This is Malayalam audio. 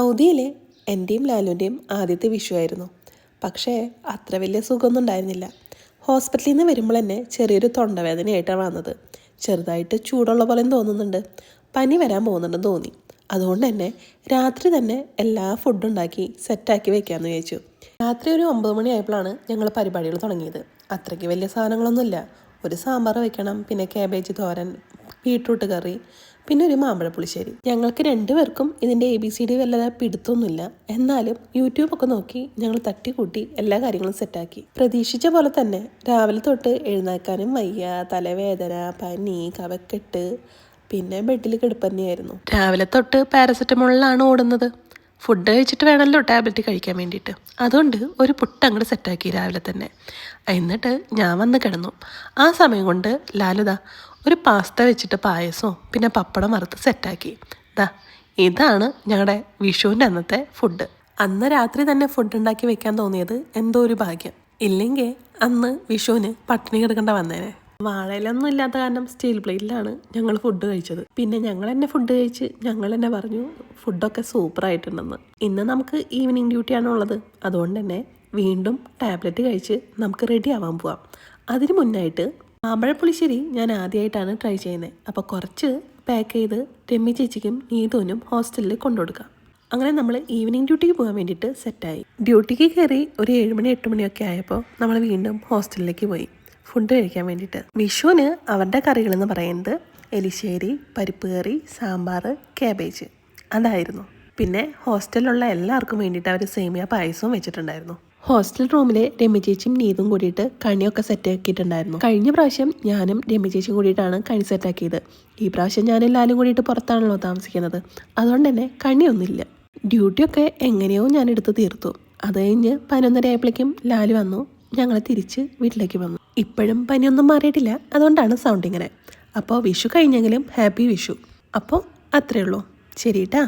സൗദിയിലെ എൻ്റെയും ലാലുവിൻ്റെയും ആദ്യത്തെ വിഷുവായിരുന്നു. പക്ഷേ അത്ര വലിയ സുഖമൊന്നും ഉണ്ടായിരുന്നില്ല. ഹോസ്പിറ്റലിൽ നിന്ന് വരുമ്പോൾ തന്നെ ചെറിയൊരു തൊണ്ടവേദനയായിട്ടാണ് വന്നത്. ചെറുതായിട്ട് ചൂടുള്ള പോലെ തോന്നുന്നുണ്ട്, പനി വരാൻ പോകുന്നുണ്ടെന്ന് തോന്നി. അതുകൊണ്ട് തന്നെ രാത്രി തന്നെ എല്ലാ ഫുഡും ഉണ്ടാക്കി സെറ്റാക്കി വെക്കാമെന്ന് വിചാരിച്ചു. രാത്രി ഒരു 9 മണിയായപ്പോഴാണ് ഞങ്ങൾ പരിപാടികൾ തുടങ്ങിയത്. അത്രയ്ക്ക് വലിയ സാധനങ്ങളൊന്നുമില്ല. ഒരു സാമ്പാർ വെക്കണം, പിന്നെ കാബേജ് തോരൻ, ബീട്രൂട്ട് കറി, പിന്നെ ഒരു മാമ്പഴ പുളിശ്ശേരി. ഞങ്ങൾക്ക് രണ്ടുപേർക്കും ഇതിൻ്റെ ABCD വല്ലതാ പിടുത്തൊന്നുമില്ല. എന്നാലും യൂട്യൂബൊക്കെ നോക്കി ഞങ്ങൾ തട്ടിക്കൂട്ടി എല്ലാ കാര്യങ്ങളും സെറ്റാക്കി. പ്രതീക്ഷിച്ച പോലെ തന്നെ രാവിലെ തൊട്ട് എഴുന്നേൽക്കാനും വയ്യ, തലവേദന, പനി, കഫക്കെട്ട്, പിന്നെ ബെഡിൽ കിടപ്പന്നെയായിരുന്നു. രാവിലെ തൊട്ട് പാരസെറ്റമോളിലാണ് ഓടുന്നത്. ഫുഡ് കഴിച്ചിട്ട് വേണമല്ലോ ടാബ്ലറ്റ് കഴിക്കാൻ വേണ്ടിയിട്ട്. അതുകൊണ്ട് ഒരു പുട്ട് അങ്ങോട്ട് സെറ്റാക്കി രാവിലെ തന്നെ. എന്നിട്ട് ഞാൻ വന്ന് കിടന്നു. ആ സമയം കൊണ്ട് ലാലുദാ ഒരു പാസ്ത വെച്ചിട്ട് പായസവും പിന്നെ പപ്പടം വറുത്ത് സെറ്റാക്കി. ഇതാണ് ഞങ്ങളുടെ വിഷുവിൻ്റെ അന്നത്തെ ഫുഡ്. അന്ന് രാത്രി തന്നെ ഫുഡ് ഉണ്ടാക്കി വെക്കാൻ തോന്നിയത് എന്തോ ഒരു ഭാഗ്യം. ഇല്ലെങ്കിൽ അന്ന് വിഷുവിന് പട്ടിണി കിടക്കേണ്ട വന്നേനെ. വാഴയിലൊന്നും ഇല്ലാത്ത കാരണം സ്റ്റീൽ പ്ലേറ്റിലാണ് ഞങ്ങൾ ഫുഡ് കഴിച്ചത്. പിന്നെ ഞങ്ങൾ തന്നെ ഫുഡ് കഴിച്ച് ഞങ്ങൾ തന്നെ പറഞ്ഞു ഫുഡൊക്കെ സൂപ്പറായിട്ടുണ്ടെന്ന്. ഇന്ന് നമുക്ക് ഈവനിങ് ഡ്യൂട്ടിയാണ് ഉള്ളത്. അതുകൊണ്ട് തന്നെ വീണ്ടും ടാബ്ലറ്റ് കഴിച്ച് നമുക്ക് റെഡി ആവാൻ പോവാം. അതിന് മുന്നായിട്ട് മാമ്പഴ പുളിശ്ശേരി ഞാൻ ആദ്യമായിട്ടാണ് ട്രൈ ചെയ്യുന്നത്. അപ്പോൾ കുറച്ച് പാക്ക് ചെയ്ത് രമ്യ ചേച്ചിക്കും നീതുവിനും ഹോസ്റ്റലിൽ കൊണ്ടുകൊടുക്കാം. അങ്ങനെ നമ്മൾ ഈവനിങ് ഡ്യൂട്ടിക്ക് പോകാൻ വേണ്ടിയിട്ട് സെറ്റായി. ഡ്യൂട്ടിക്ക് കയറി ഒരു 7 മണി 8 മണിയൊക്കെ ആയപ്പോൾ നമ്മൾ വീണ്ടും ഹോസ്റ്റലിലേക്ക് പോയി ഫുഡ് കഴിക്കാൻ വേണ്ടിയിട്ട്. വിഷുവിന് അവരുടെ കറികളെന്ന് പറയുന്നത് എലിശ്ശേരി, പരിപ്പ് കറി, സാമ്പാർ, കാബേജ് അതായിരുന്നു. പിന്നെ ഹോസ്റ്റലിലുള്ള എല്ലാവർക്കും വേണ്ടിയിട്ട് അവർ സേമിയ പായസവും വെച്ചിട്ടുണ്ടായിരുന്നു. ഹോസ്റ്റൽ റൂമിലെ രമ്യ ചേച്ചിയും നീതും കൂടിയിട്ട് കണിയൊക്കെ സെറ്റാക്കിയിട്ടുണ്ടായിരുന്നു. കഴിഞ്ഞ പ്രാവശ്യം ഞാനും രമ്യ ചേച്ചിയും കൂടിയിട്ടാണ് കണി സെറ്റാക്കിയത്. ഈ പ്രാവശ്യം ഞാനും ലാലും കൂടിയിട്ട് പുറത്താണല്ലോ താമസിക്കുന്നത്. അതുകൊണ്ട് തന്നെ കണിയൊന്നുമില്ല. ഡ്യൂട്ടിയൊക്കെ എങ്ങനെയോ ഞാൻ എടുത്ത് തീർത്തു. അത് കഴിഞ്ഞ് 11:30 ആയപ്പോഴേക്കും ലാലു വന്നു. ഞങ്ങൾ തിരിച്ച് വീട്ടിലേക്ക് വന്നു. ഇപ്പോഴും പനിയൊന്നും മാറിയിട്ടില്ല, അതുകൊണ്ടാണ് സൗണ്ട് ഇങ്ങനെ. അപ്പോൾ വിഷു കഴിഞ്ഞെങ്കിലും ഹാപ്പി വിഷു. അപ്പോൾ അത്രയേ ഉള്ളൂ. ശരി ട്ടാ.